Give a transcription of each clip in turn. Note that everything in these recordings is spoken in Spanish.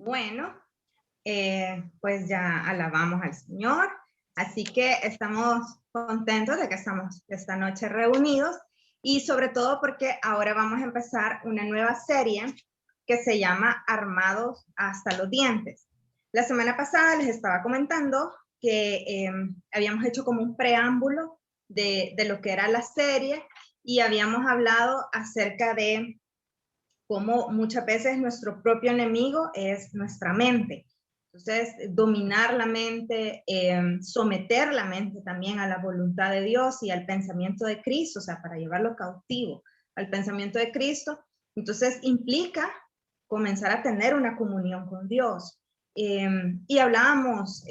Bueno, pues ya alabamos al Señor, así que estamos contentos de que estamos esta noche reunidos y sobre todo porque ahora vamos a empezar una nueva serie que se llama Armados hasta los dientes. La semana pasada les estaba comentando que habíamos hecho como un preámbulo de lo que era la serie y habíamos hablado acerca de cómo muchas veces nuestro propio enemigo es nuestra mente. Entonces, dominar la mente, someter la mente también a la voluntad de Dios y al pensamiento de Cristo, o sea, para llevarlo cautivo al pensamiento de Cristo. Entonces, implica comenzar a tener una comunión con Dios. Y hablábamos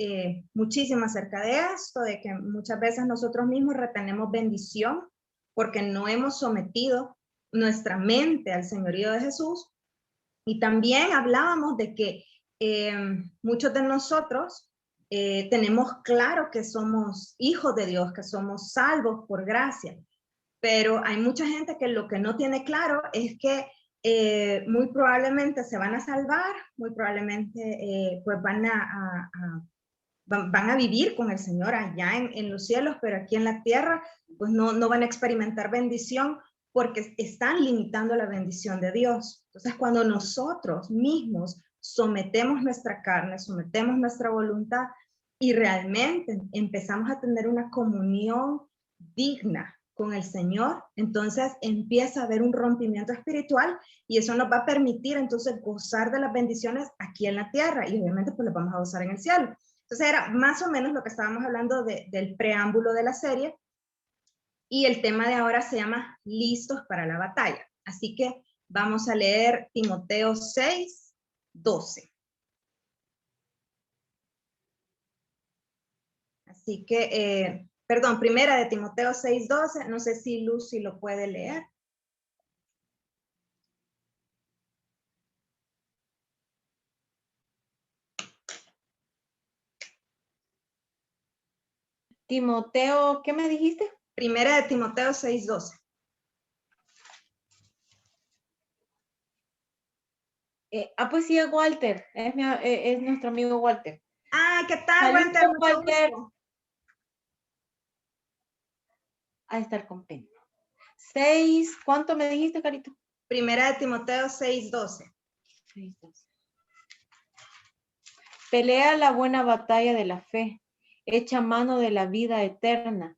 muchísimo acerca de esto, de que muchas veces nosotros mismos retenemos bendición porque no hemos sometido nuestra mente al señorío de Jesús. Y también hablábamos de que muchos de nosotros tenemos claro que somos hijos de Dios, que somos salvos por gracia, pero hay mucha gente que lo que no tiene claro es que muy probablemente se van a salvar, muy probablemente pues van a vivir con el Señor allá en los cielos, pero aquí en la tierra pues no van a experimentar bendición porque están limitando la bendición de Dios. Entonces, cuando nosotros mismos sometemos nuestra carne, sometemos nuestra voluntad y realmente empezamos a tener una comunión digna con el Señor, entonces empieza a haber un rompimiento espiritual y eso nos va a permitir entonces gozar de las bendiciones aquí en la tierra y obviamente pues las vamos a gozar en el cielo. Entonces era más o menos lo que estábamos hablando del preámbulo de la serie y el tema de ahora se llama Listos para la batalla. Así que vamos a leer Timoteo 6:12. Así que, perdón, primera de Timoteo 6:12, no sé si Lucy lo puede leer. Timoteo, ¿qué me dijiste? Primera de Timoteo 6:12. Pues sí, es Walter, es nuestro amigo Walter. Ah, ¿qué tal, Saludos, Walter? Mucho Walter. gusto. A estar con pena. 6, ¿cuánto me dijiste, Carito? Primera de Timoteo 6:12. 6:12. Pelea la buena batalla de la fe, echa mano de la vida eterna,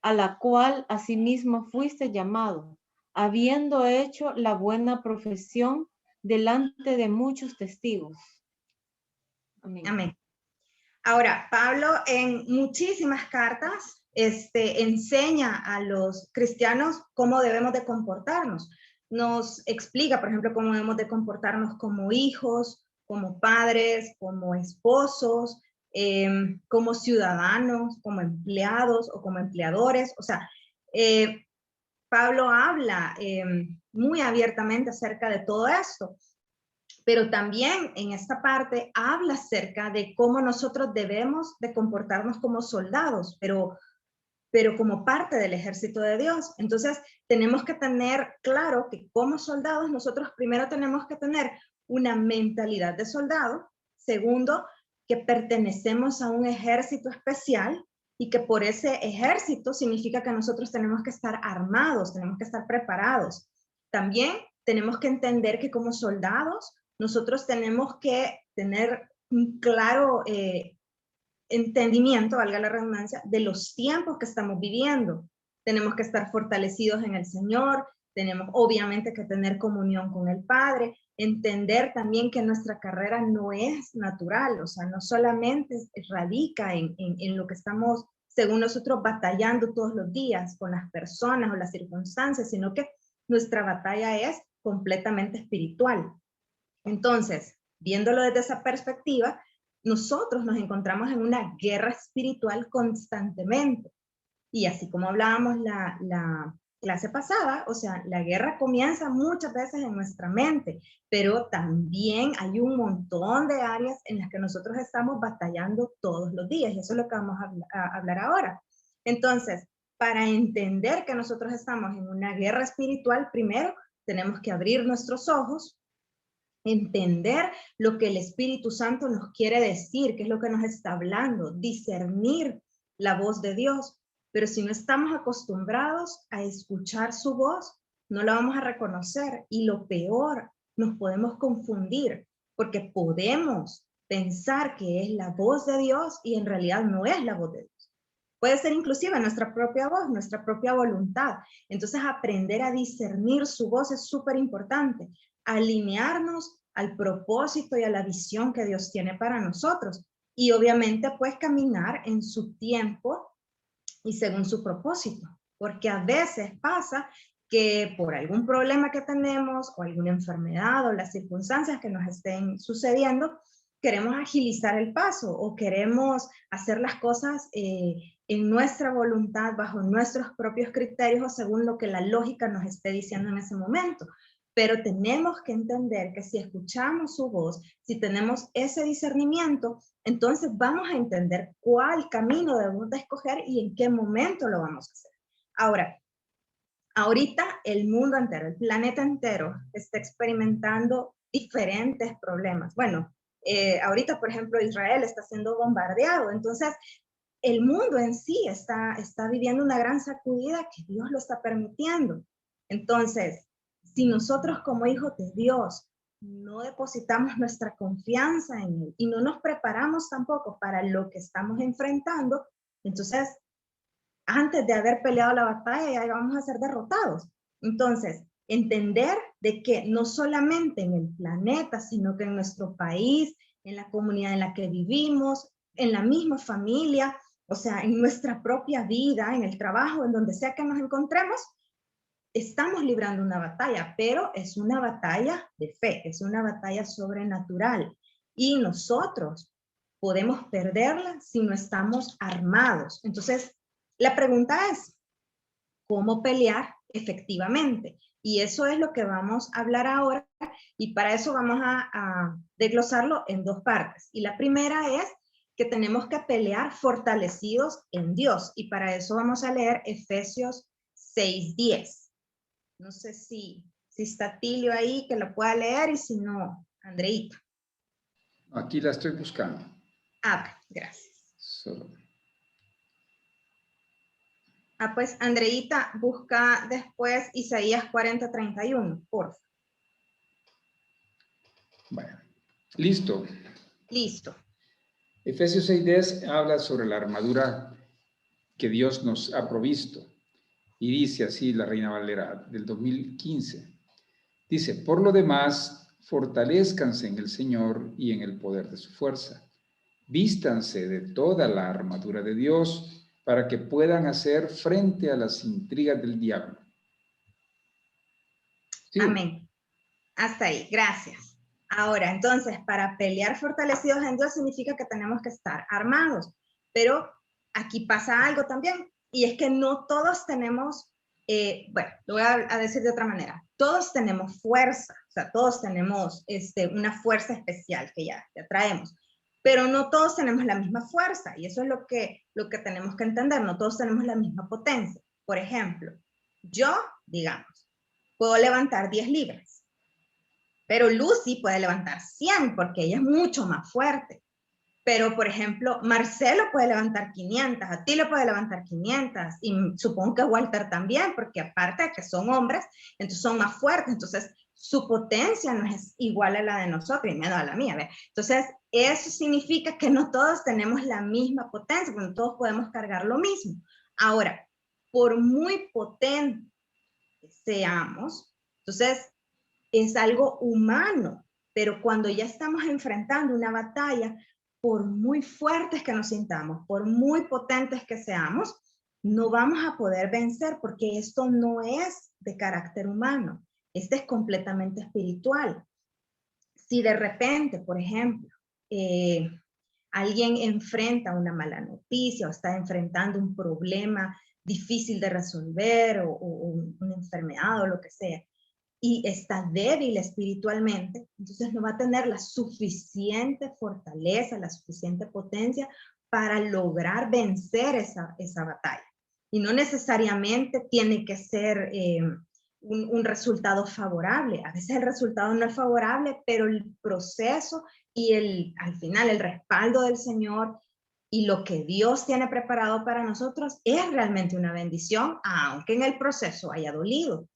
a la cual asimismo fuiste llamado, habiendo hecho la buena profesión delante de muchos testigos. Amén. Amén. Ahora, Pablo en muchísimas cartas enseña a los cristianos cómo debemos de comportarnos. Nos explica, por ejemplo, cómo debemos de comportarnos como hijos, como padres, como esposos, como ciudadanos, como empleados o como empleadores. O sea, Pablo habla muy abiertamente acerca de todo esto. Pero también en esta parte habla acerca de cómo nosotros debemos de comportarnos como soldados, pero como parte del ejército de Dios. Entonces, tenemos que tener claro que como soldados nosotros primero tenemos que tener una mentalidad de soldado, segundo, que pertenecemos a un ejército especial y que por ese ejército significa que nosotros tenemos que estar armados, tenemos que estar preparados. También tenemos que entender que como soldados nosotros tenemos que tener un claro entendimiento, valga la redundancia, de los tiempos que estamos viviendo. Tenemos que estar fortalecidos en el Señor, tenemos obviamente que tener comunión con el Padre, entender también que nuestra carrera no es natural, o sea, no solamente radica en lo que estamos, según nosotros, batallando todos los días con las personas o las circunstancias, sino que nuestra batalla es completamente espiritual. Entonces, viéndolo desde esa perspectiva, nosotros nos encontramos en una guerra espiritual constantemente. Y así como hablábamos la clase pasada, o sea, la guerra comienza muchas veces en nuestra mente, pero también hay un montón de áreas en las que nosotros estamos batallando todos los días, y eso es lo que vamos a hablar ahora. Entonces, para entender que nosotros estamos en una guerra espiritual, primero tenemos que abrir nuestros ojos entender lo que el Espíritu Santo nos quiere decir, qué es lo que nos está hablando, discernir la voz de Dios. Pero si no estamos acostumbrados a escuchar su voz, no la vamos a reconocer, y lo peor, nos podemos confundir, porque podemos pensar que es la voz de Dios y en realidad no es la voz de Dios. Puede ser inclusive nuestra propia voz, nuestra propia voluntad. Entonces, aprender a discernir su voz es súper importante. Alinearnos al propósito y a la visión que Dios tiene para nosotros. Y obviamente, pues, caminar en su tiempo y según su propósito. Porque a veces pasa que por algún problema que tenemos o alguna enfermedad o las circunstancias que nos estén sucediendo, queremos agilizar el paso o queremos hacer las cosas en nuestra voluntad, bajo nuestros propios criterios o según lo que la lógica nos esté diciendo en ese momento. Pero tenemos que entender que si escuchamos su voz, si tenemos ese discernimiento, entonces vamos a entender cuál camino debemos de escoger y en qué momento lo vamos a hacer. Ahora, ahorita el mundo entero, el planeta entero está experimentando diferentes problemas. Bueno, ahorita, por ejemplo, Israel está siendo bombardeado, entonces el mundo en sí está viviendo una gran sacudida que Dios lo está permitiendo. Entonces, si nosotros como hijos de Dios no depositamos nuestra confianza en Él y no nos preparamos tampoco para lo que estamos enfrentando, entonces, antes de haber peleado la batalla, ya vamos a ser derrotados. Entonces, entender de que no solamente en el planeta, sino que en nuestro país, en la comunidad en la que vivimos, en la misma familia, o sea, en nuestra propia vida, en el trabajo, en donde sea que nos encontremos, estamos librando una batalla, pero es una batalla de fe, es una batalla sobrenatural. Y nosotros podemos perderla si no estamos armados. Entonces, la pregunta es, ¿cómo pelear efectivamente? Y eso es lo que vamos a hablar ahora, y para eso vamos a desglosarlo en dos partes. Y la primera es que tenemos que pelear fortalecidos en Dios, y para eso vamos a leer Efesios 6:10. No sé si está Tilio ahí que lo pueda leer, y si no, Andreita. Aquí la estoy buscando. Gracias. Solo. Pues Andreita, busca después Isaías 40:31, por favor. Bueno, listo. Listo. Efesios 6:10 habla sobre la armadura que Dios nos ha provisto. Y dice así la Reina Valera del 2015. Dice, por lo demás, fortalezcanse en el Señor y en el poder de su fuerza. Vístanse de toda la armadura de Dios para que puedan hacer frente a las intrigas del diablo. ¿Sí? Amén. Hasta ahí, gracias. Ahora, entonces, para pelear fortalecidos en Dios significa que tenemos que estar armados. Pero aquí pasa algo también, y es que no todos tenemos, bueno, lo voy a decir de otra manera, todos tenemos fuerza, o sea, todos tenemos una fuerza especial que ya traemos, pero no todos tenemos la misma fuerza, y eso es lo que tenemos que entender, no todos tenemos la misma potencia. Por ejemplo, yo, digamos, puedo levantar 10 libras, pero Lucy puede levantar 100 porque ella es mucho más fuerte. Pero, por ejemplo, Marcelo puede levantar 500, a ti le puede levantar 500, y supongo que Walter también, porque aparte de que son hombres, entonces son más fuertes, entonces su potencia no es igual a la de nosotros, y menos a la mía, ¿ves? Entonces, eso significa que no todos tenemos la misma potencia, no todos podemos cargar lo mismo. Ahora, por muy potentes seamos, entonces es algo humano, pero cuando ya estamos enfrentando una batalla, por muy fuertes que nos sintamos, por muy potentes que seamos, no vamos a poder vencer, porque esto no es de carácter humano, este es completamente espiritual. Si de repente, por ejemplo, alguien enfrenta una mala noticia o está enfrentando un problema difícil de resolver o una enfermedad o lo que sea, y está débil espiritualmente, entonces no va a tener la suficiente fortaleza, la suficiente potencia para lograr vencer esa batalla. Y no necesariamente tiene que ser un resultado favorable. A veces el resultado no es favorable, pero el proceso y al final el respaldo del Señor y lo que Dios tiene preparado para nosotros es realmente una bendición, aunque en el proceso haya dolido.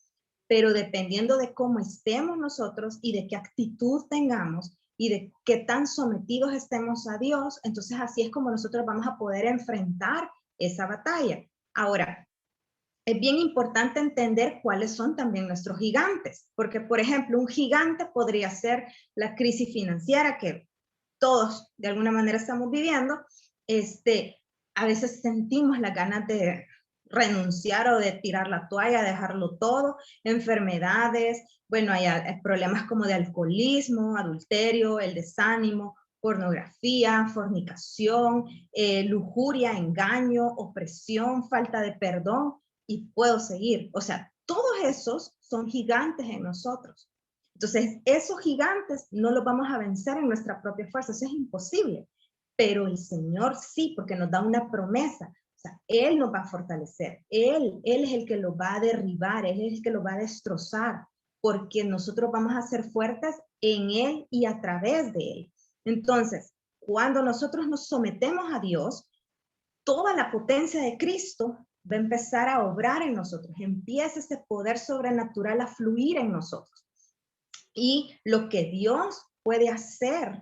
Pero dependiendo de cómo estemos nosotros y de qué actitud tengamos y de qué tan sometidos estemos a Dios, entonces así es como nosotros vamos a poder enfrentar esa batalla. Ahora, es bien importante entender cuáles son también nuestros gigantes, porque por ejemplo, un gigante podría ser la crisis financiera que todos de alguna manera estamos viviendo. A veces sentimos las ganas de renunciar o de tirar la toalla, dejarlo todo, enfermedades, bueno, hay problemas como de alcoholismo, adulterio, el desánimo, pornografía, fornicación, lujuria, engaño, opresión, falta de perdón, y puedo seguir. O sea, todos esos son gigantes en nosotros. Entonces, esos gigantes no los vamos a vencer en nuestra propia fuerza, eso es imposible. Pero el Señor sí, porque nos da una promesa. O sea, Él nos va a fortalecer. Él es el que lo va a derribar, Él es el que lo va a destrozar, porque nosotros vamos a ser fuertes en Él y a través de Él. Entonces, cuando nosotros nos sometemos a Dios, toda la potencia de Cristo va a empezar a obrar en nosotros. Empieza ese poder sobrenatural a fluir en nosotros. Y lo que Dios puede hacer,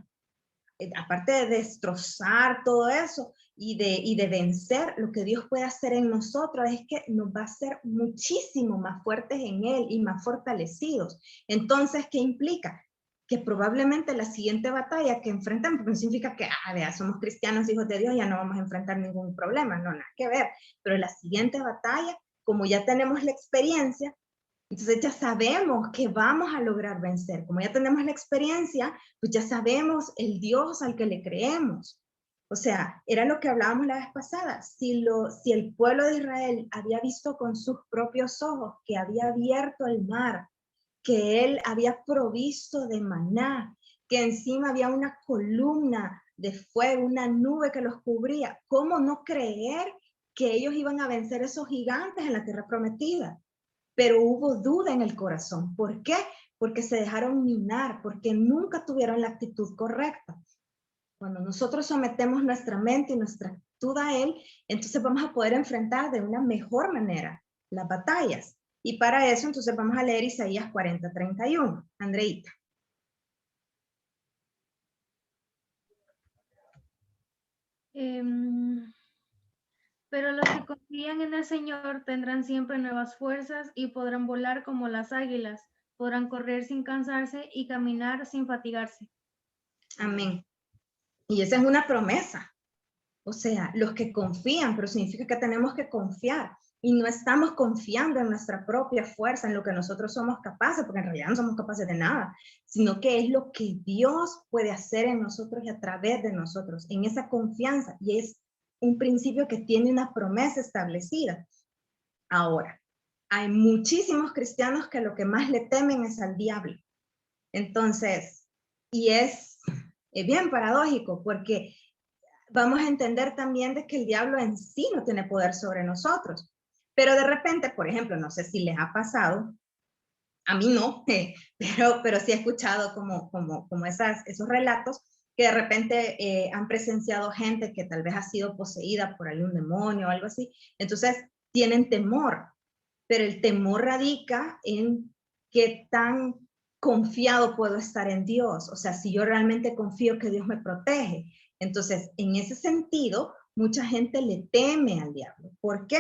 aparte de destrozar todo eso y de vencer, lo que Dios puede hacer en nosotros es que nos va a hacer muchísimo más fuertes en Él y más fortalecidos. Entonces, ¿qué implica? Que probablemente la siguiente batalla que enfrentamos, porque no significa que, vea, somos cristianos, hijos de Dios, ya no vamos a enfrentar ningún problema, no, nada que ver. Pero la siguiente batalla, como ya tenemos la experiencia, entonces ya sabemos que vamos a lograr vencer. Como ya tenemos la experiencia, pues ya sabemos el Dios al que le creemos. O sea, era lo que hablábamos la vez pasada. Si el pueblo de Israel había visto con sus propios ojos que había abierto el mar, que él había provisto de maná, que encima había una columna de fuego, una nube que los cubría, ¿cómo no creer que ellos iban a vencer esos gigantes en la tierra prometida? Pero hubo duda en el corazón. ¿Por qué? Porque se dejaron minar, porque nunca tuvieron la actitud correcta. Cuando nosotros sometemos nuestra mente y nuestra actitud a Él, entonces vamos a poder enfrentar de una mejor manera las batallas. Y para eso, entonces vamos a leer Isaías 40:31. Andreita. Pero los que confían en el Señor tendrán siempre nuevas fuerzas y podrán volar como las águilas, podrán correr sin cansarse y caminar sin fatigarse. Amén. Y esa es una promesa. O sea, los que confían, pero significa que tenemos que confiar. Y no estamos confiando en nuestra propia fuerza, en lo que nosotros somos capaces, porque en realidad no somos capaces de nada, sino que es lo que Dios puede hacer en nosotros y a través de nosotros, en esa confianza. Y es un principio que tiene una promesa establecida. Ahora, hay muchísimos cristianos que lo que más le temen es al diablo. Entonces, y es bien paradójico, porque vamos a entender también de que el diablo en sí no tiene poder sobre nosotros. Pero de repente, por ejemplo, no sé si les ha pasado, a mí no, pero sí he escuchado como esos relatos que de repente han presenciado gente que tal vez ha sido poseída por algún demonio o algo así. Entonces tienen temor, pero el temor radica en qué tan confiado puedo estar en Dios. O sea, si yo realmente confío que Dios me protege. Entonces, en ese sentido, mucha gente le teme al diablo. ¿Por qué?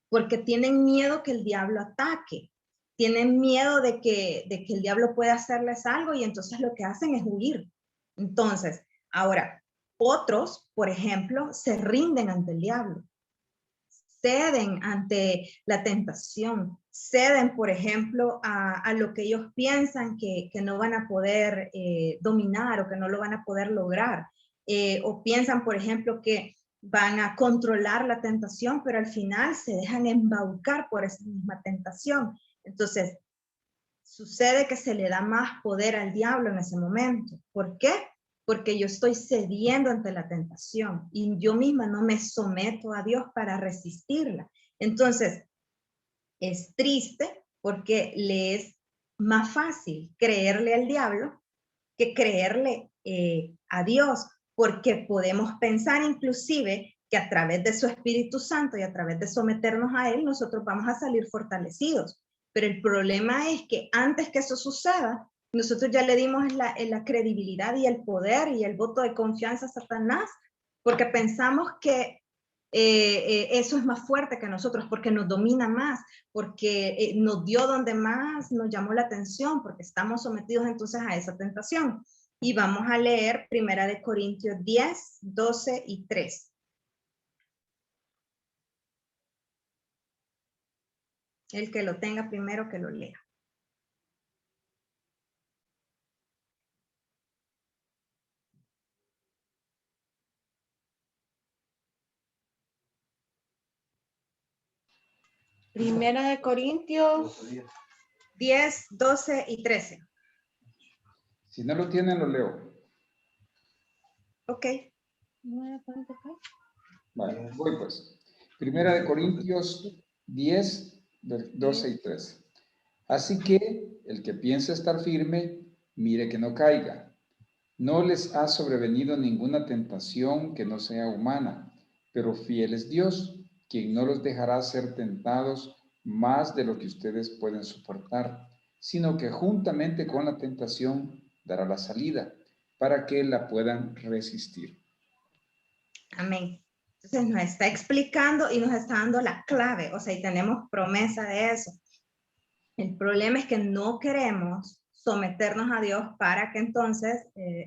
Porque tienen miedo que el diablo ataque. Tienen miedo de que el diablo pueda hacerles algo y entonces lo que hacen es huir. Entonces, ahora, otros, por ejemplo, se rinden ante el diablo. Ceden ante la tentación, ceden, por ejemplo, a lo que ellos piensan que no van a poder dominar o que no lo van a poder lograr. O piensan, por ejemplo, que van a controlar la tentación, pero al final se dejan embaucar por esa misma tentación. Entonces, sucede que se le da más poder al diablo en ese momento. ¿Por qué? Porque yo estoy cediendo ante la tentación y yo misma no me someto a Dios para resistirla. Entonces, es triste porque le es más fácil creerle al diablo que creerle a Dios, porque podemos pensar inclusive que a través de su Espíritu Santo y a través de someternos a Él, nosotros vamos a salir fortalecidos. Pero el problema es que antes que eso suceda, nosotros ya le dimos la credibilidad y el poder y el voto de confianza a Satanás, porque pensamos que eso es más fuerte que nosotros, porque nos domina más, porque nos dio donde más nos llamó la atención, porque estamos sometidos entonces a esa tentación. Y vamos a leer 1 Corintios 10, 12 y 13. El que lo tenga primero que lo lea. Primera de Corintios 10, 12 y 13. Si no lo tienen, lo leo. Ok. Vale, voy pues. Primera de Corintios 10, 12 y 13. Así que el que piensa estar firme, mire que no caiga. No les ha sobrevenido ninguna tentación que no sea humana, pero fiel es Dios, quien no los dejará ser tentados más de lo que ustedes pueden soportar, sino que juntamente con la tentación dará la salida para que la puedan resistir. Amén. Entonces nos está explicando y nos está dando la clave, o sea, y tenemos promesa de eso. El problema es que no queremos someternos a Dios para que entonces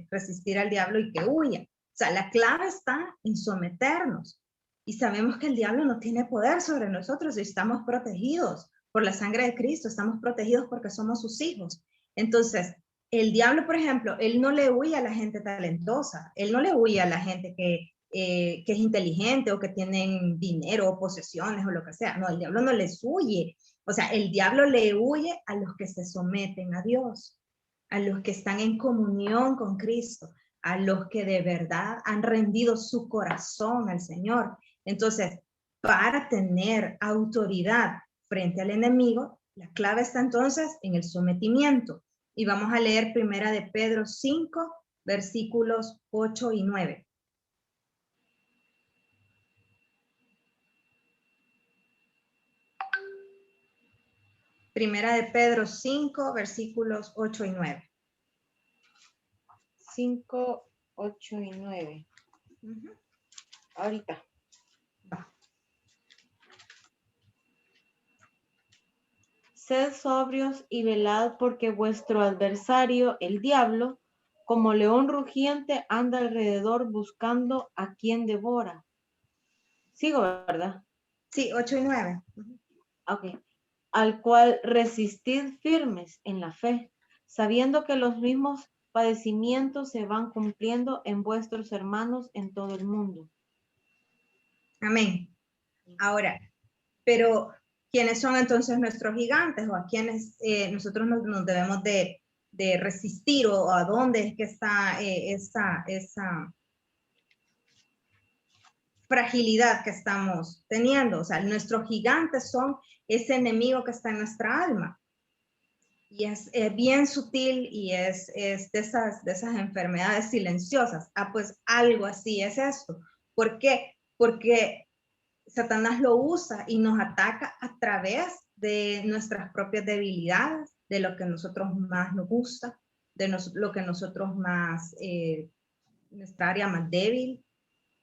resistir al diablo y que huya. O sea, la clave está en someternos. Y sabemos que el diablo no tiene poder sobre nosotros y estamos protegidos por la sangre de Cristo, estamos protegidos porque somos sus hijos. Entonces, el diablo, por ejemplo, él no le huye a la gente talentosa, él no le huye a la gente que es inteligente o que tienen dinero o posesiones o lo que sea. No, el diablo no les huye. O sea, el diablo le huye a los que se someten a Dios, a los que están en comunión con Cristo, a los que de verdad han rendido su corazón al Señor. Entonces, para tener autoridad frente al enemigo, la clave está entonces en el sometimiento. Y vamos a leer 1 de Pedro 5, versículos 8 y 9. Primera de Pedro 5, versículos 8 y 9. 5, 8 y 9. Ahorita. Va. Sed sobrios y velad, porque vuestro adversario, el diablo, como león rugiente, anda alrededor buscando a quien devora. Sigo, ¿verdad? Sí, 8 y 9. Ok. Al cual resistid firmes en la fe, sabiendo que los mismos padecimientos se van cumpliendo en vuestros hermanos en todo el mundo. Amén. Ahora, pero ¿quiénes son entonces nuestros gigantes o a quienes nosotros nos debemos de resistir o a dónde es que está esa fragilidad que estamos teniendo? O sea, nuestros gigantes son ese enemigo que está en nuestra alma. Y es bien sutil y es de esas enfermedades silenciosas. Ah, pues algo así es esto. ¿Por qué? Porque Satanás lo usa y nos ataca a través de nuestras propias debilidades, de lo que a nosotros más nos gusta, de lo que nosotros más, nuestra área más débil.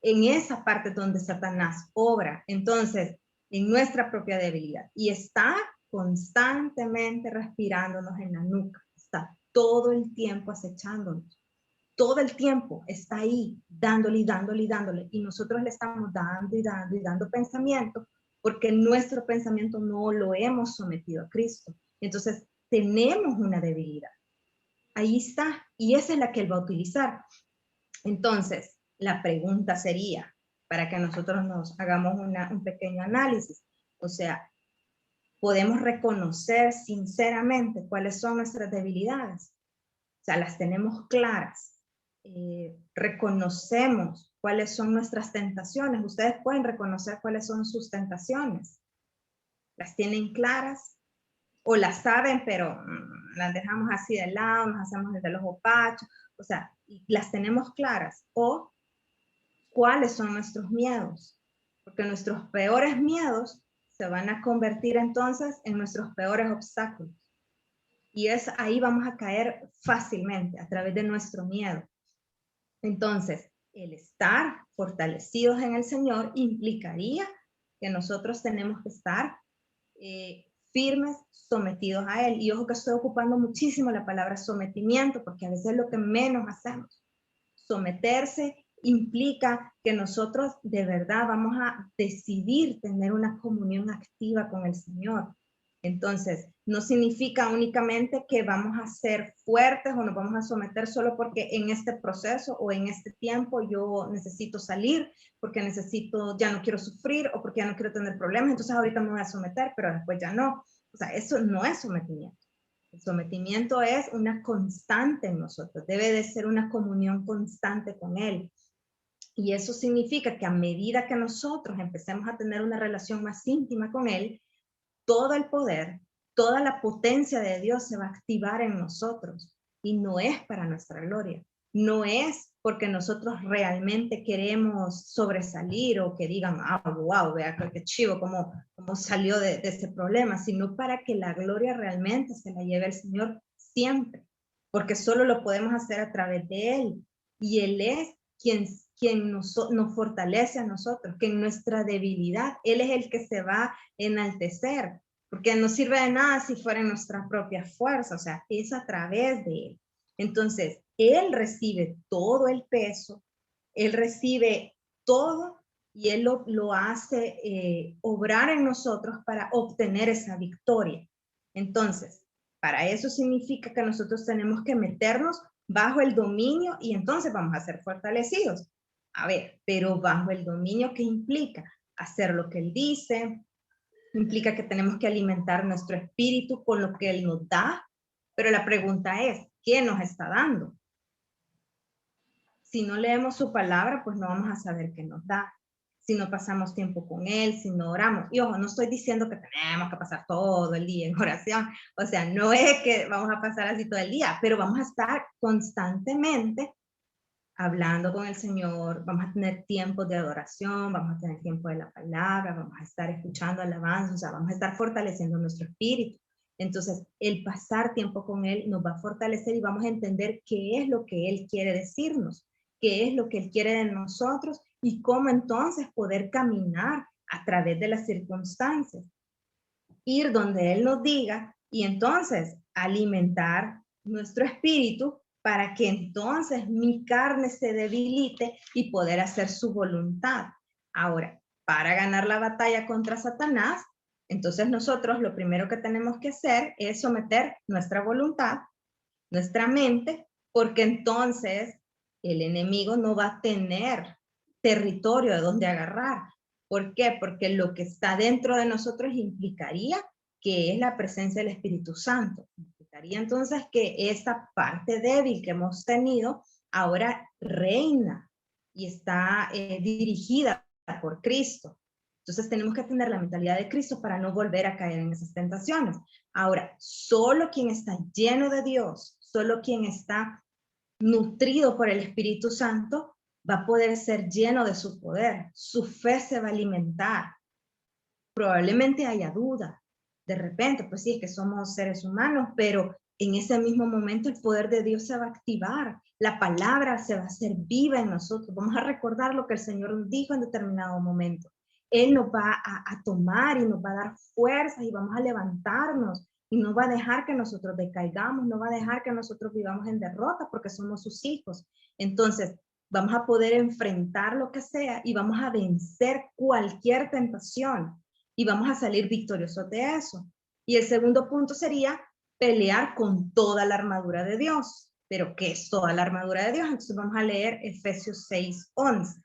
En esa parte donde Satanás obra, entonces, en nuestra propia debilidad. Y está constantemente respirándonos en la nuca. Está todo el tiempo acechándonos. Todo el tiempo está ahí, dándole y dándole y dándole. Y nosotros le estamos dando y dando y dando pensamiento, porque nuestro pensamiento no lo hemos sometido a Cristo. Entonces, tenemos una debilidad. Ahí está. Y esa es la que Él va a utilizar. Entonces, la pregunta sería, para que nosotros nos hagamos un pequeño análisis, o sea, podemos reconocer sinceramente cuáles son nuestras debilidades. O sea, las tenemos claras. Reconocemos cuáles son nuestras tentaciones. Ustedes pueden reconocer cuáles son sus tentaciones. ¿Las tienen claras? o las saben, pero las dejamos así de lado, nos hacemos desde los opachos, o sea, las tenemos claras, o cuáles son nuestros miedos, porque nuestros peores miedos se van a convertir entonces en nuestros peores obstáculos. Y es ahí vamos a caer fácilmente a través de nuestro miedo. Entonces, el estar fortalecidos en el Señor implicaría que nosotros tenemos que estar firmes, sometidos a Él. Y ojo que estoy ocupando muchísimo la palabra sometimiento, porque a veces es lo que menos hacemos. Someterse implica que nosotros de verdad vamos a decidir tener una comunión activa con el Señor. Entonces, no significa únicamente que vamos a ser fuertes o nos vamos a someter solo porque en este proceso o en este tiempo yo necesito salir, porque ya no quiero sufrir o porque ya no quiero tener problemas, entonces ahorita me voy a someter, pero después ya no. O sea, eso no es sometimiento. El sometimiento es una constante en nosotros, debe de ser una comunión constante con Él. Y eso significa que a medida que nosotros empecemos a tener una relación más íntima con Él, todo el poder, toda la potencia de Dios se va a activar en nosotros. Y no es para nuestra gloria. No es porque nosotros realmente queremos sobresalir o que digan, wow, vea qué chivo, cómo salió de ese problema, sino para que la gloria realmente se la lleve el Señor siempre. Porque solo lo podemos hacer a través de Él. Y Él es quien nos fortalece a nosotros, que en nuestra debilidad, Él es el que se va a enaltecer, porque no sirve de nada si fuera en nuestra propia fuerza, o sea, es a través de Él. Entonces, Él recibe todo el peso, Él recibe todo y Él lo hace obrar en nosotros para obtener esa victoria. Entonces, para eso significa que nosotros tenemos que meternos bajo el dominio y entonces vamos a ser fortalecidos. A ver, pero bajo el dominio, ¿qué implica? Hacer lo que Él dice, implica que tenemos que alimentar nuestro espíritu con lo que Él nos da, pero la pregunta es, ¿qué nos está dando? Si no leemos su palabra, pues no vamos a saber qué nos da. Si no pasamos tiempo con Él, si no oramos. Y ojo, no estoy diciendo que tenemos que pasar todo el día en oración. O sea, no es que vamos a pasar así todo el día, pero vamos a estar constantemente hablando con el Señor, vamos a tener tiempos de adoración, vamos a tener tiempo de la palabra, vamos a estar escuchando alabanzas, o sea, vamos a estar fortaleciendo nuestro espíritu. Entonces, el pasar tiempo con Él nos va a fortalecer y vamos a entender qué es lo que Él quiere decirnos, qué es lo que Él quiere de nosotros y cómo entonces poder caminar a través de las circunstancias. Ir donde Él nos diga y entonces alimentar nuestro espíritu para que entonces mi carne se debilite y poder hacer su voluntad. Ahora, para ganar la batalla contra Satanás, entonces nosotros lo primero que tenemos que hacer es someter nuestra voluntad, nuestra mente, porque entonces el enemigo no va a tener territorio de donde agarrar. ¿Por qué? Porque lo que está dentro de nosotros implicaría que es la presencia del Espíritu Santo. Implicaría entonces que esa parte débil que hemos tenido ahora reina y está dirigida por Cristo. Entonces tenemos que tener la mentalidad de Cristo para no volver a caer en esas tentaciones. Ahora, solo quien está lleno de Dios, solo quien está nutrido por el Espíritu Santo, va a poder ser lleno de su poder. Su fe se va a alimentar. Probablemente haya duda. De repente, pues sí, es que somos seres humanos, pero en ese mismo momento el poder de Dios se va a activar. La palabra se va a hacer viva en nosotros. Vamos a recordar lo que el Señor nos dijo en determinado momento. Él nos va a tomar y nos va a dar fuerzas y vamos a levantarnos y no va a dejar que nosotros decaigamos, no va a dejar que nosotros vivamos en derrota porque somos sus hijos. Entonces, vamos a poder enfrentar lo que sea y vamos a vencer cualquier tentación y vamos a salir victoriosos de eso. Y el segundo punto sería pelear con toda la armadura de Dios. ¿Pero qué es toda la armadura de Dios? Entonces vamos a leer Efesios 6:11.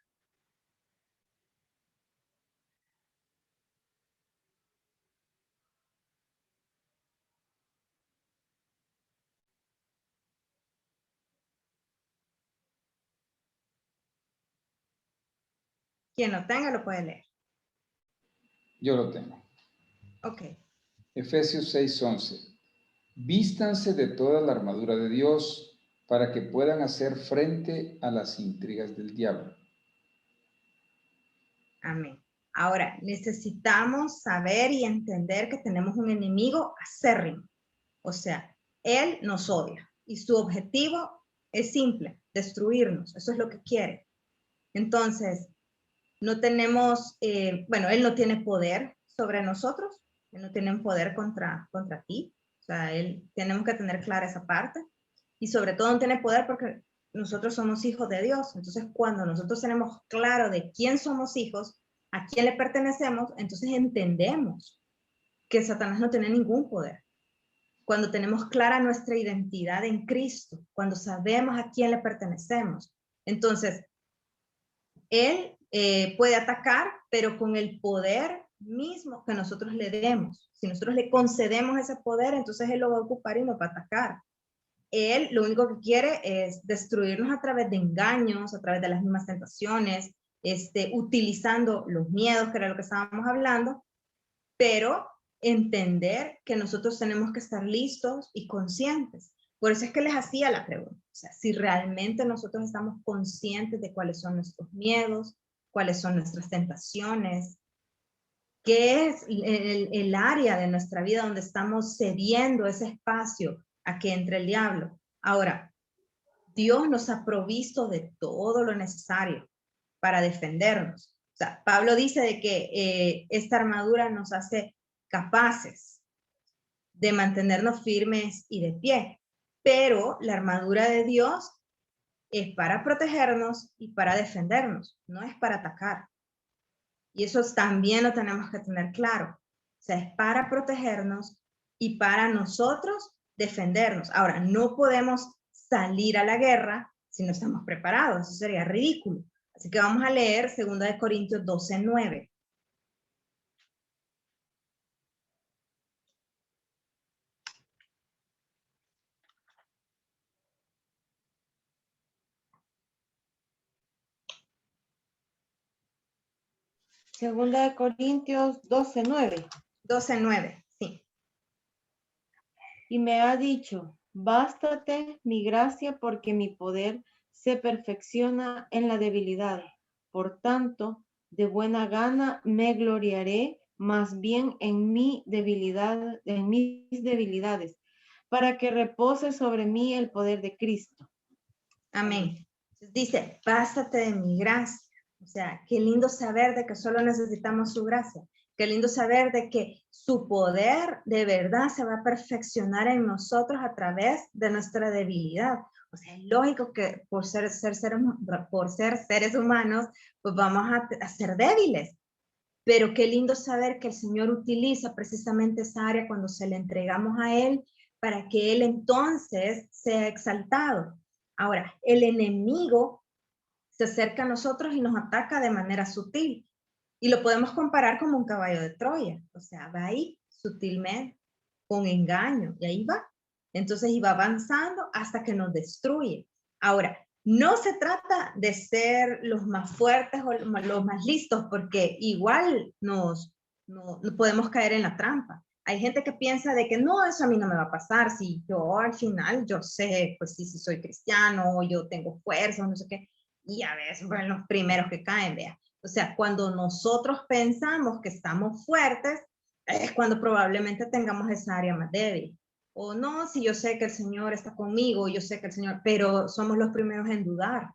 Quien lo tenga lo puede leer. Yo lo tengo. Ok. Efesios 6:11. Vístanse de toda la armadura de Dios para que puedan hacer frente a las intrigas del diablo. Amén. Ahora, necesitamos saber y entender que tenemos un enemigo acérrimo. O sea, él nos odia y su objetivo es simple, destruirnos. Eso es lo que quiere. Entonces, no tenemos, bueno, él no tiene poder sobre nosotros, él no tiene un poder contra ti. O sea, tenemos que tener clara esa parte. Y sobre todo no tiene poder porque nosotros somos hijos de Dios. Entonces, cuando nosotros tenemos claro de quién somos hijos, a quién le pertenecemos, entonces entendemos que Satanás no tiene ningún poder. Cuando tenemos clara nuestra identidad en Cristo, cuando sabemos a quién le pertenecemos, entonces él puede atacar, pero con el poder mismo que nosotros le demos. Si nosotros le concedemos ese poder, entonces él lo va a ocupar y nos va a atacar. Él lo único que quiere es destruirnos a través de engaños, a través de las mismas tentaciones, utilizando los miedos, que era lo que estábamos hablando, pero entender que nosotros tenemos que estar listos y conscientes. Por eso es que les hacía la pregunta, o sea, si realmente nosotros estamos conscientes de cuáles son nuestros miedos, cuáles son nuestras tentaciones, qué es el área de nuestra vida donde estamos cediendo ese espacio a que entre el diablo. Ahora, Dios nos ha provisto de todo lo necesario para defendernos. O sea, Pablo dice de que esta armadura nos hace capaces de mantenernos firmes y de pie, pero la armadura de Dios es para protegernos y para defendernos, no es para atacar. Y eso también lo tenemos que tener claro. O sea, es para protegernos y para nosotros defendernos. Ahora, no podemos salir a la guerra si no estamos preparados. Eso sería ridículo. Así que vamos a leer 2 Corintios 12:9. Segunda de Corintios 12:9. 12:9, sí. Y me ha dicho, bástate mi gracia porque mi poder se perfecciona en la debilidad. Por tanto, de buena gana me gloriaré más bien en mis debilidades, para que repose sobre mí el poder de Cristo. Amén. Dice, bástate de mi gracia. O sea, qué lindo saber de que solo necesitamos su gracia. Qué lindo saber de que su poder de verdad se va a perfeccionar en nosotros a través de nuestra debilidad. O sea, es lógico que por ser seres humanos, pues vamos a ser débiles. Pero qué lindo saber que el Señor utiliza precisamente esa área cuando se le entregamos a Él para que Él entonces sea exaltado. Ahora, el enemigo se acerca a nosotros y nos ataca de manera sutil. Y lo podemos comparar como un caballo de Troya. O sea, va ahí sutilmente, con engaño, y ahí va. Entonces iba avanzando hasta que nos destruye. Ahora, no se trata de ser los más fuertes o los más listos, porque igual no podemos caer en la trampa. Hay gente que piensa de que no, eso a mí no me va a pasar, si yo al final, yo sé, pues sí, si soy cristiano, yo tengo fuerza, no sé qué, y a veces, bueno, los primeros que caen, vea. O sea, cuando nosotros pensamos que estamos fuertes, es cuando probablemente tengamos esa área más débil. O no, si yo sé que el Señor está conmigo, yo sé que el Señor, pero somos los primeros en dudar.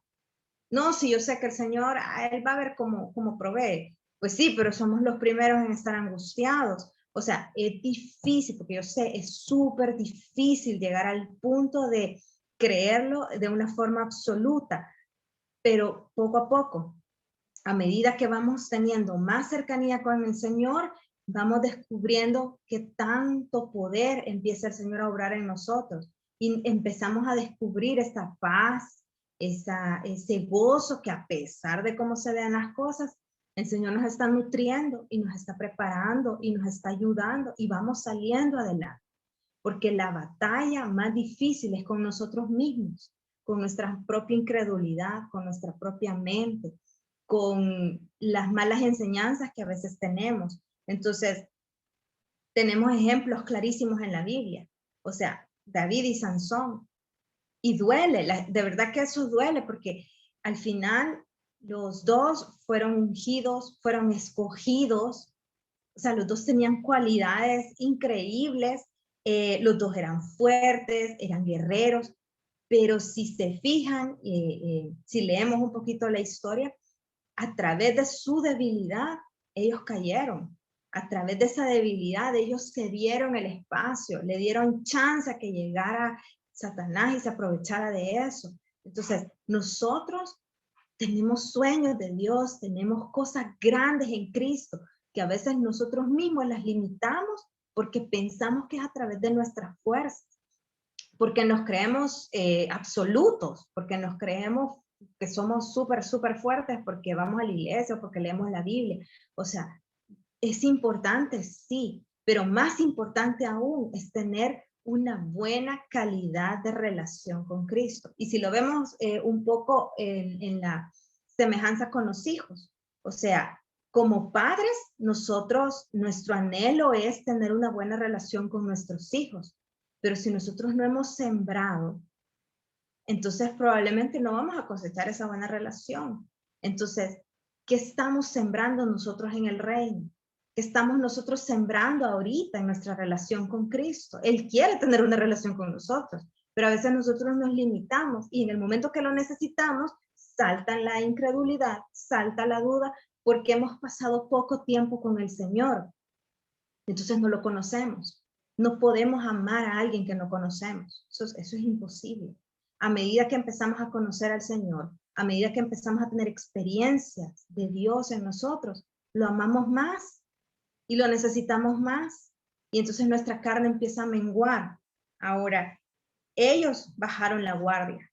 No, si yo sé que el Señor, Él va a ver cómo provee. Pues sí, pero somos los primeros en estar angustiados. O sea, es difícil, porque yo sé, es súper difícil llegar al punto de creerlo de una forma absoluta, pero poco a poco, a medida que vamos teniendo más cercanía con el Señor, vamos descubriendo que tanto poder empieza el Señor a obrar en nosotros y empezamos a descubrir esta paz, ese gozo que a pesar de cómo se vean las cosas, el Señor nos está nutriendo y nos está preparando y nos está ayudando y vamos saliendo adelante. Porque la batalla más difícil es con nosotros mismos, con nuestra propia incredulidad, con nuestra propia mente, con las malas enseñanzas que a veces tenemos. Entonces, tenemos ejemplos clarísimos en la Biblia. O sea, David y Sansón. Y duele, de verdad que eso duele, porque al final los dos fueron ungidos, fueron escogidos. O sea, los dos tenían cualidades increíbles, los dos eran fuertes, eran guerreros, pero si se fijan, si leemos un poquito la historia, a través de su debilidad, ellos cayeron. A través de esa debilidad, ellos se dieron el espacio, le dieron chance a que llegara Satanás y se aprovechara de eso. Entonces, nosotros tenemos sueños de Dios, tenemos cosas grandes en Cristo, que a veces nosotros mismos las limitamos porque pensamos que es a través de nuestras fuerzas, porque nos creemos absolutos, porque nos creemos que somos súper, súper fuertes porque vamos a la iglesia o porque leemos la Biblia. O sea, es importante, sí, pero más importante aún es tener una buena calidad de relación con Cristo. Y si lo vemos un poco en la semejanza con los hijos, o sea, como padres, nosotros, nuestro anhelo es tener una buena relación con nuestros hijos, pero si nosotros no hemos sembrado, entonces probablemente no vamos a cosechar esa buena relación. Entonces, ¿qué estamos sembrando nosotros en el reino? ¿Qué estamos nosotros sembrando ahorita en nuestra relación con Cristo? Él quiere tener una relación con nosotros, pero a veces nosotros nos limitamos y en el momento que lo necesitamos, salta la incredulidad, salta la duda, porque hemos pasado poco tiempo con el Señor. Entonces no lo conocemos. No podemos amar a alguien que no conocemos. Eso es imposible. A medida que empezamos a conocer al Señor, a medida que empezamos a tener experiencias de Dios en nosotros, lo amamos más y lo necesitamos más. Y entonces nuestra carne empieza a menguar. Ahora, ellos bajaron la guardia.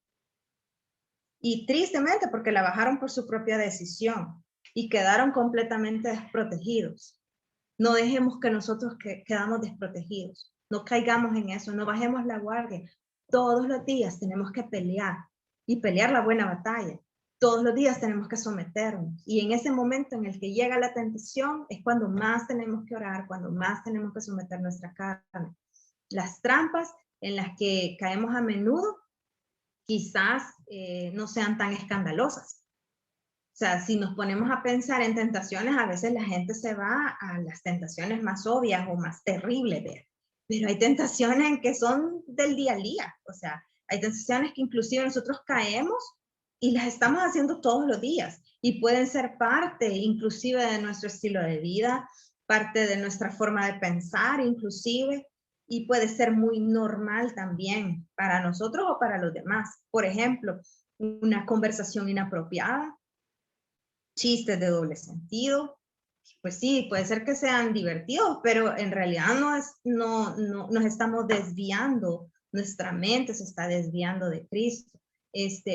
Y tristemente porque la bajaron por su propia decisión y quedaron completamente desprotegidos. No dejemos que nosotros quedamos desprotegidos. No caigamos en eso, no bajemos la guardia. Todos los días tenemos que pelear y pelear la buena batalla. Todos los días tenemos que someternos. Y en ese momento en el que llega la tentación es cuando más tenemos que orar, cuando más tenemos que someter nuestra carne. Las trampas en las que caemos a menudo quizás no sean tan escandalosas. O sea, si nos ponemos a pensar en tentaciones, a veces la gente se va a las tentaciones más obvias o más terribles, ¿ver? Pero hay tentaciones que son del día a día. O sea, hay tentaciones que inclusive nosotros caemos y las estamos haciendo todos los días y pueden ser parte inclusive de nuestro estilo de vida, parte de nuestra forma de pensar inclusive, y puede ser muy normal también para nosotros o para los demás. Por ejemplo, una conversación inapropiada, chistes de doble sentido, pues sí, puede ser que sean divertidos, pero en realidad no nos estamos desviando, nuestra mente se está desviando de Cristo.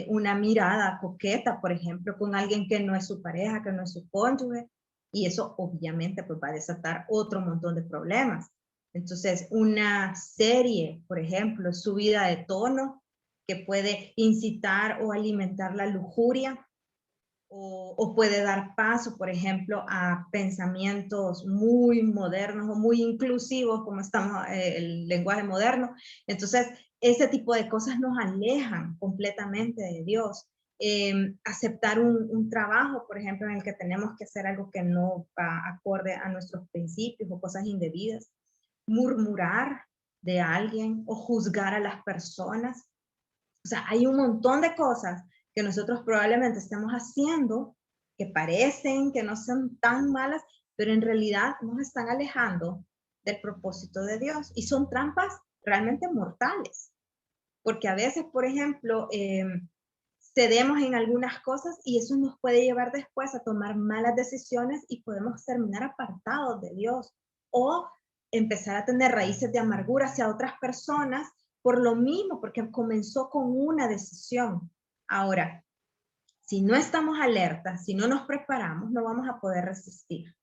Una mirada coqueta, por ejemplo, con alguien que no es su pareja, que no es su cónyuge, y eso obviamente pues va a desatar otro montón de problemas. Entonces, una serie, por ejemplo, subida de tono, que puede incitar o alimentar la lujuria, o puede dar paso, por ejemplo, a pensamientos muy modernos o muy inclusivos, como estamos el lenguaje moderno. Entonces, ese tipo de cosas nos alejan completamente de Dios. Aceptar un trabajo, por ejemplo, en el que tenemos que hacer algo que no va acorde a nuestros principios o cosas indebidas. Murmurar de alguien o juzgar a las personas. O sea, hay un montón de cosas que nosotros probablemente estemos haciendo que parecen que no son tan malas, pero en realidad nos están alejando del propósito de Dios y son trampas realmente mortales. Porque a veces, por ejemplo, cedemos en algunas cosas y eso nos puede llevar después a tomar malas decisiones y podemos terminar apartados de Dios o empezar a tener raíces de amargura hacia otras personas por lo mismo, porque comenzó con una decisión. Ahora, si no estamos alertas, si no nos preparamos, no vamos a poder resistir.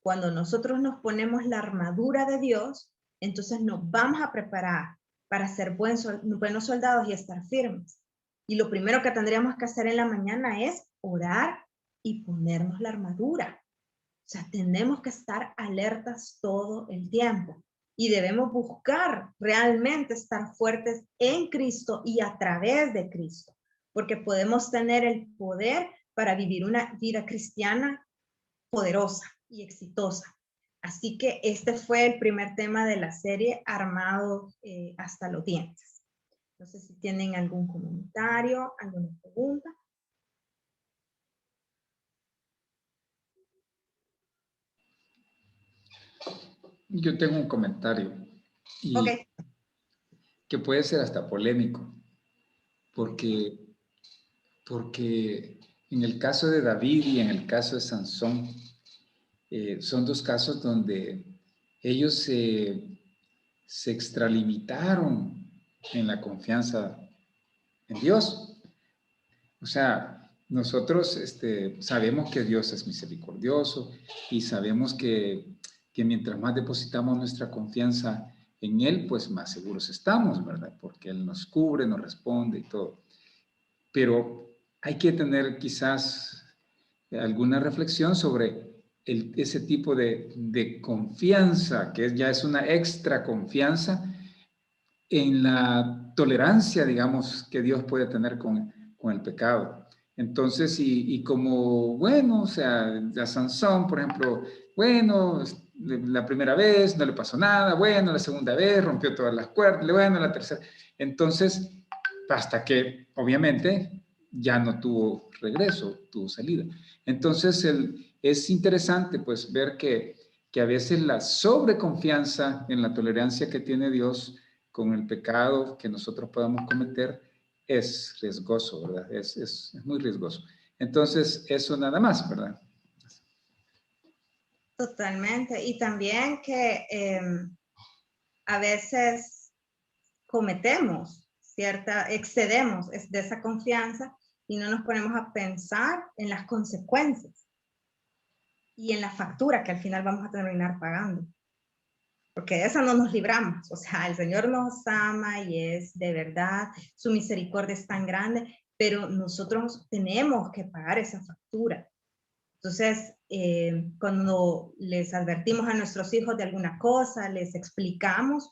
Cuando nosotros nos ponemos la armadura de Dios, entonces nos vamos a preparar para ser buenos soldados y estar firmes. Y lo primero que tendríamos que hacer en la mañana es orar y ponernos la armadura. O sea, tenemos que estar alertas todo el tiempo. y debemos buscar realmente estar fuertes en Cristo y a través de Cristo, porque podemos tener el poder para vivir una vida cristiana poderosa y exitosa. Así que este fue el primer tema de la serie, Armado hasta los dientes. No sé si tienen algún comentario, alguna pregunta. Yo tengo un comentario y Ok. que puede ser hasta polémico, porque en el caso de David y en el caso de Sansón, son dos casos donde ellos se extralimitaron en la confianza en Dios. O sea, nosotros sabemos que Dios es misericordioso y sabemos que mientras más depositamos nuestra confianza en Él, pues más seguros estamos, ¿verdad? Porque Él nos cubre, nos responde y todo. Pero hay que tener quizás alguna reflexión sobre ese tipo de confianza, que ya es una extra confianza en la tolerancia, digamos, que Dios puede tener con el pecado. Entonces, y como, bueno, o sea, a Sansón, por ejemplo, bueno, la primera vez no le pasó nada, bueno, la segunda vez rompió todas las cuerdas, bueno, la tercera. Entonces, hasta que, obviamente, ya no tuvo regreso, tuvo salida. Entonces, es interesante, pues, ver que a veces la sobreconfianza en la tolerancia que tiene Dios con el pecado que nosotros podamos cometer es riesgoso, ¿verdad? Es muy riesgoso. Entonces, eso nada más, ¿verdad? Totalmente. Y también que a veces cometemos excedemos de esa confianza y no nos ponemos a pensar en las consecuencias y en la factura que al final vamos a terminar pagando. Porque de esa no nos libramos. O sea, el Señor nos ama y es de verdad, su misericordia es tan grande, pero nosotros tenemos que pagar esa factura. Entonces, cuando les advertimos a nuestros hijos de alguna cosa, les explicamos,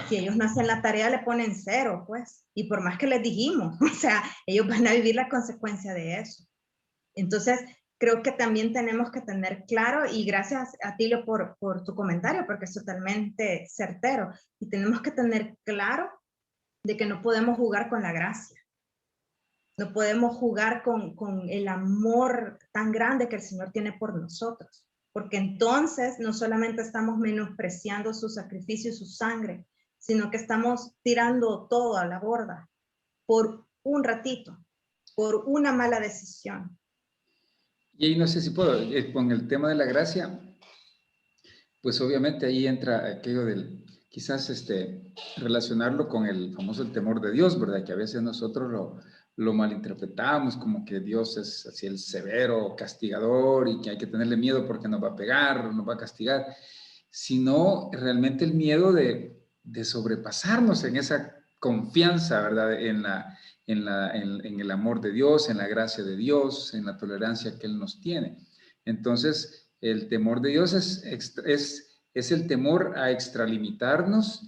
si ellos no hacen la tarea, le ponen 0, pues. Y por más que les dijimos, o sea, ellos van a vivir la consecuencia de eso. Entonces, creo que también tenemos que tener claro, y gracias a Tilo por tu comentario, porque es totalmente certero, y tenemos que tener claro de que no podemos jugar con la gracia. No podemos jugar con el amor tan grande que el Señor tiene por nosotros, porque entonces no solamente estamos menospreciando su sacrificio y su sangre, sino que estamos tirando todo a la borda por un ratito, por una mala decisión. Y ahí no sé si puedo, con el tema de la gracia, pues obviamente ahí entra aquello del, quizás relacionarlo con el famoso el temor de Dios, ¿verdad? Que a veces nosotros lo malinterpretamos como que Dios es así el severo, castigador y que hay que tenerle miedo porque nos va a pegar, nos va a castigar, sino realmente el miedo de sobrepasarnos en esa confianza, ¿verdad? En el amor de Dios, en la gracia de Dios, en la tolerancia que Él nos tiene. Entonces, el temor de Dios es el temor a extralimitarnos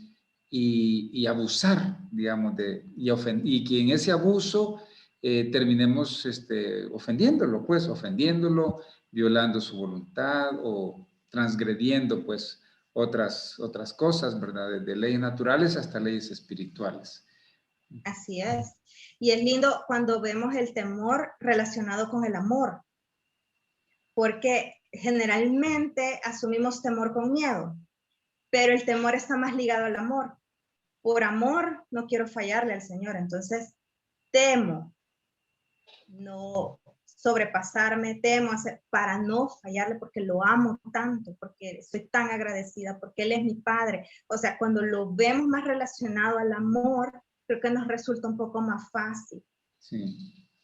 y abusar, digamos, y que en ese abuso terminemos ofendiéndolo, pues, ofendiéndolo, violando su voluntad o transgrediendo, pues, otras cosas, ¿verdad? De leyes naturales hasta leyes espirituales. Así es. Y es lindo cuando vemos el temor relacionado con el amor, porque generalmente asumimos temor con miedo, pero el temor está más ligado al amor. Por amor no quiero fallarle al Señor, entonces temo no sobrepasarme, temo hacer para no fallarle porque lo amo tanto, porque estoy tan agradecida, porque Él es mi Padre. O sea, cuando lo vemos más relacionado al amor, creo que nos resulta un poco más fácil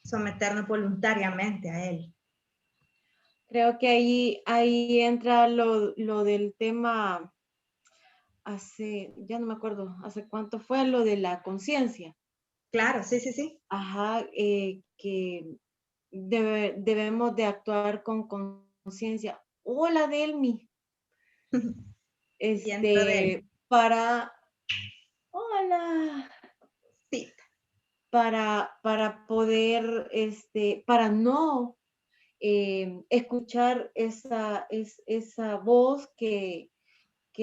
someternos voluntariamente a Él. Creo que ahí entra lo del tema, ya no me acuerdo, hace cuánto fue lo de la conciencia. Claro, sí, sí, sí. Ajá, que debemos de actuar con conciencia. Hola, Delmi. Siento de para, hola, sí, para poder, para no escuchar esa voz que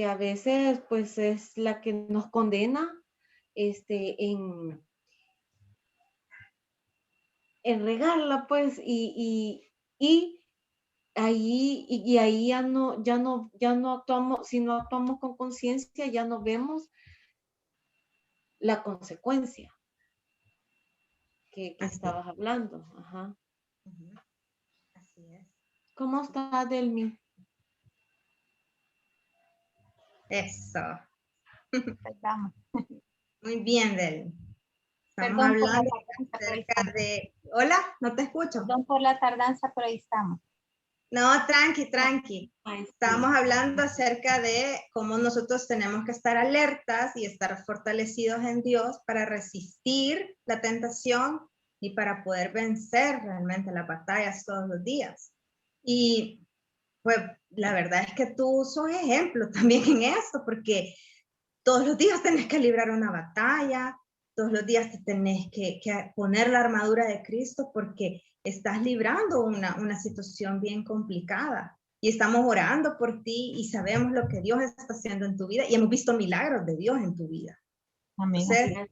a veces pues es la que nos condena en regarla pues y ahí ya no actuamos, si no actuamos con conciencia, ya no vemos la consecuencia que así, estabas hablando. Ajá. ujú, así es. ¿Cómo está, Delmi? Eso. Perdón, Muy bien, Del. Estamos perdón por la hablando tardanza, pero ahí acerca estamos. de... Hola, no te escucho. Perdón por la tardanza, pero ahí estamos. No, tranqui, tranqui. Ay, sí. Estamos hablando acerca de cómo nosotros tenemos que estar alertas y estar fortalecidos en Dios para resistir la tentación y para poder vencer realmente las batallas todos los días. Y pues la verdad es que tú sos ejemplo también en esto, porque todos los días tenés que librar una batalla, todos los días te tenés que poner la armadura de Cristo porque estás librando una situación bien complicada. Y estamos orando por ti y sabemos lo que Dios está haciendo en tu vida y hemos visto milagros de Dios en tu vida. Amén. Entonces,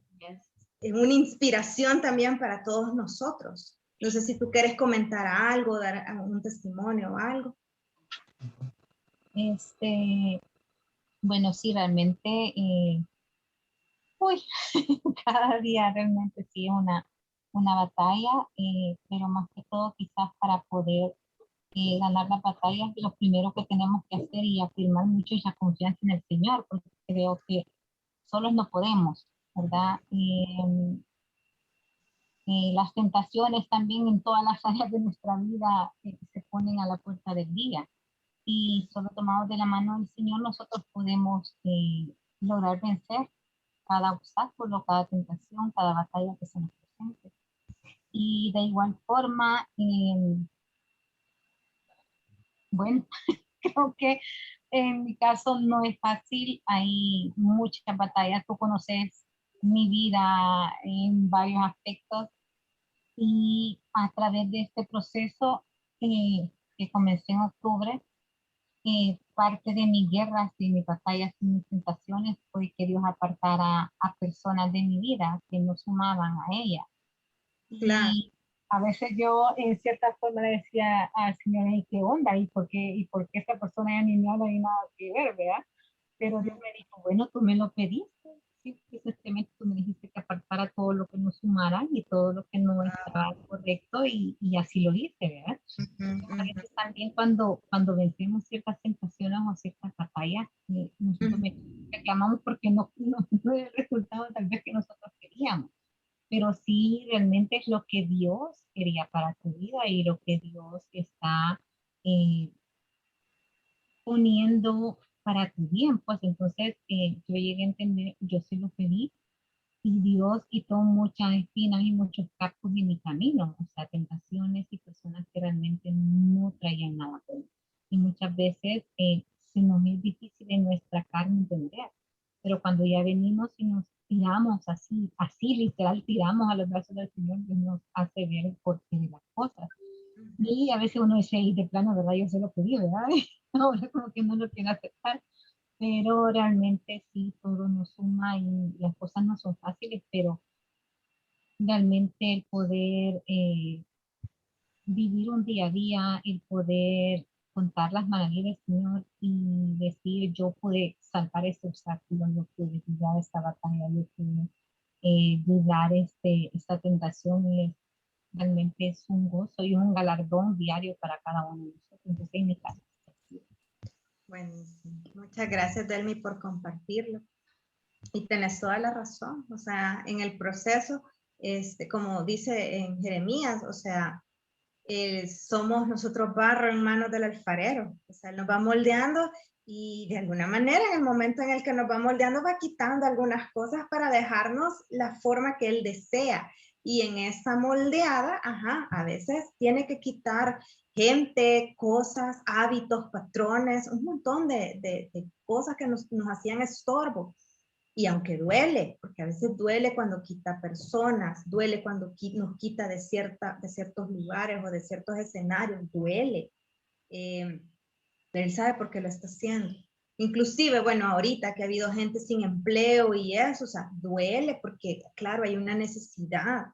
es una inspiración también para todos nosotros. No sé si tú quieres comentar algo, dar un testimonio o algo. Bueno, sí, realmente, uy, cada día realmente sí es una batalla, pero más que todo quizás para poder ganar las batallas, lo primero que tenemos que hacer y afirmar mucho es la confianza en el Señor, porque creo que solos no podemos, ¿verdad? Las tentaciones también en todas las áreas de nuestra vida se ponen a la puerta del día y solo tomados de la mano del Señor nosotros podemos lograr vencer cada obstáculo, cada tentación, cada batalla que se nos presente. Y de igual forma, bueno, creo que en mi caso no es fácil, hay muchas batallas, tú conoces mi vida en varios aspectos y a través de este proceso que comencé en octubre, parte de mis guerras y mis batallas y mis tentaciones fue que Dios apartara a personas de mi vida que no sumaban a ella. Claro. Y a veces yo en cierta forma le decía al Señor, ¿y qué onda? ¿Y por qué esta persona ya ni me habla ni nada que ver, verdad? Pero Dios me dijo, bueno, tú me lo pediste, sí, simplemente tú me dijiste que apartara todo lo que no sumara y todo lo que no estaba correcto y así lo hice, ¿verdad? A veces también cuando vencemos ciertas tentaciones o ciertas batallas, nosotros reclamamos porque no es el resultado tal vez que nosotros queríamos, pero sí realmente es lo que Dios quería para tu vida y lo que Dios está eh, poniendo para tu bien, pues entonces yo llegué a entender, yo se lo pedí y Dios quitó muchas espinas y muchos capos en mi camino, o sea, tentaciones y personas que realmente no traían nada bueno. Y muchas veces se nos es difícil en nuestra carne entender, pero cuando ya venimos y nos tiramos así literal, tiramos a los brazos del Señor, Dios nos hace ver el porqué de las cosas. Y a veces uno dice, y de plano, ¿verdad? Yo se lo pedí, ¿verdad? Ahora como que no lo quiero aceptar, pero realmente sí, todo nos suma y las cosas no son fáciles, pero realmente el poder vivir un día a día, el poder contar las maravillas del Señor y decir, yo pude salvar este obstáculo, yo pude lidiar esta batalla, yo pude lidiar esta tentación y realmente es un gozo y un galardón diario para cada uno de nosotros. Entonces, en mi caso, Buenísimo. Muchas gracias, Delmi, por compartirlo. Y tenés toda la razón. O sea, en el proceso, como dice en Jeremías, o sea, somos nosotros barro en manos del alfarero. O sea, él nos va moldeando y de alguna manera en el momento en el que nos va moldeando va quitando algunas cosas para dejarnos la forma que él desea. y en esa moldeada, a veces tiene que quitar gente, cosas, hábitos, patrones, un montón de cosas que nos hacían estorbo. Y aunque duele, porque a veces duele cuando quita personas, duele cuando nos quita de ciertos lugares o de ciertos escenarios, duele. Él sabe por qué lo está haciendo. Inclusive, bueno, ahorita que ha habido gente sin empleo y eso, o sea, duele porque, claro, hay una necesidad,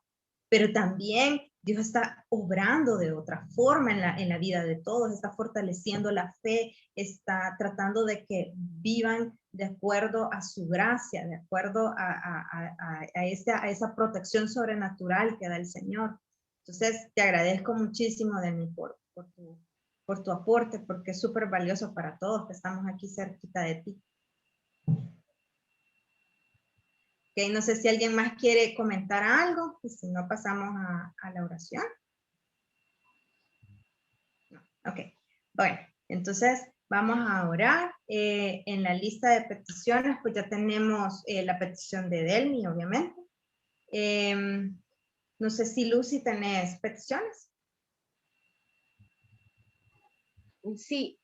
pero también Dios está obrando de otra forma en la vida de todos, está fortaleciendo la fe, está tratando de que vivan de acuerdo a su gracia, de acuerdo a esa protección sobrenatural que da el Señor. Entonces, te agradezco muchísimo, Demi, por tu aporte, porque es súper valioso para todos que estamos aquí cerquita de ti. Ok, no sé si alguien más quiere comentar algo, y si no pasamos a la oración. No. Ok, bueno, entonces vamos a orar. En la lista de peticiones, pues ya tenemos la petición de Delmi, obviamente. No sé si Lucy tenés peticiones. Sí,